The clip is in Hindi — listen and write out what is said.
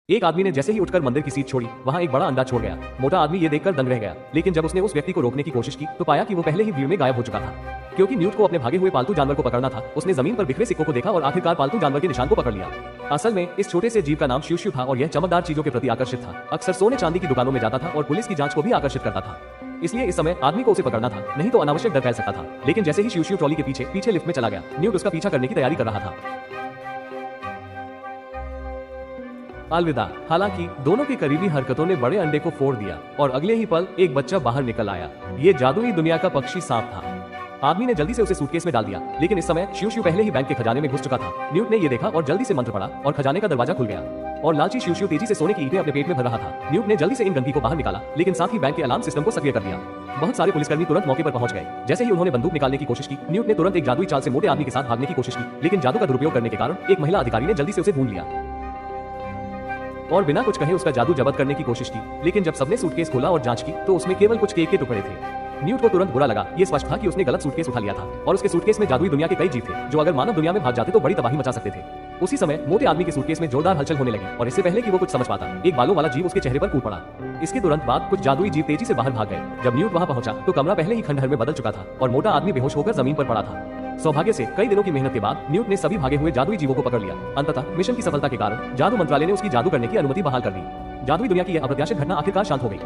एक आदमी ने जैसे ही उठकर मंदिर की सीट छोड़ी, वहां एक बड़ा अंडा छोड़ गया। मोटा आदमी ये देखकर दंग रह गया, लेकिन जब उसने उस व्यक्ति को रोकने की कोशिश की तो पाया कि वो पहले ही भीड़ में गायब हो चुका था। क्योंकि न्यूट को अपने भागे हुए पालतू जानवर को पकड़ना था, उसने जमीन पर बिखरे सिक्कों को देखा और आखिरकार पालतू जानवर के निशान को पकड़ लिया। असल में इस छोटे से जीव का नाम शिव शिव था और यह चमकदार चीजों के प्रति आकर्षित था। अक्सर सोने चांदी की दुकानों में जाता था और पुलिस की जांच को भी आकर्षित करता था। इसलिए इस समय आदमी को उसे पकड़ना था, नहीं तो अनावश्यक डर फैल सकता था। लेकिन जैसे ही शिव शिव ट्रॉली के पीछे पीछे लिफ्ट में चला गया, न्यूट उसका पीछा करने की तैयारी कर रहा था। अलविदा। हालांकि दोनों की करीबी हरकतों ने बड़े अंडे को फोड़ दिया और अगले ही पल एक बच्चा बाहर निकल आया। ये जादुई दुनिया का पक्षी सांप था। आदमी ने जल्दी से उसे सूटकेस में डाल दिया, लेकिन इस समय शिव शिव पहले ही बैंक के खजाने में घुस चुका था। न्यूट ने ये देखा और जल्दी से मंत्र पढ़ा और खजाने का दरवाजा खुल गया और लालची शिव शिव तेजी से सोने की ईंटें अपने पेट में भर रहा था। न्यूट ने जल्दी से इन गंदगी को बाहर निकाला, लेकिन साथ ही बैंक के अलार्म सिस्टम को सक्रिय कर दिया। बहुत सारे पुलिसकर्मी तुरंत मौके पर पहुंच गए। जैसे ही उन्होंने बंदूक निकालने की कोशिश की, न्यूट ने तुरंत एक जादुई चाल से मोटे आदमी के साथ भागने की कोशिश की, लेकिन जादू का दुरुपयोग करने के कारण एक महिला अधिकारी ने जल्दी से उसे ढूंढ लिया और बिना कुछ कहे उसका जादू जब्त करने की कोशिश की। लेकिन जब सबने सूटकेस खोला और जांच की तो उसमें केवल कुछ केक के टुकड़े थे। न्यूट को तुरंत बुरा लगा। ये स्पष्ट था कि उसने गलत सूटकेस उठा लिया था और उसके सूटकेस में जादुई दुनिया के कई जीव थे, जो अगर मानव दुनिया में भाग जाते तो बड़ी तबाही मचा सकते थे। उसी समय मोटे आदमी के सूटकेस में जोरदार हलचल होने लगी और इससे पहले कि वो कुछ समझ पाता, एक बालों वाला जीव उसके चेहरे पर कूद पड़ा। इसके तुरंत बाद कुछ जादुई जीव तेजी से बाहर भाग गए। जब न्यूट वहां पहुंचा तो कमरा पहले ही खंडहर में बदल चुका था और मोटा आदमी बेहोश होकर जमीन पर पड़ा था। सौभाग्य से कई दिनों की मेहनत के बाद न्यूट ने सभी भागे हुए जादुई जीवों को पकड़ लिया। अंततः मिशन की सफलता के कारण जादू मंत्रालय ने उसकी जादू करने की अनुमति बहाल कर दी। जादुई दुनिया की यह अप्रत्याशित घटना आखिरकार शांत हो गई।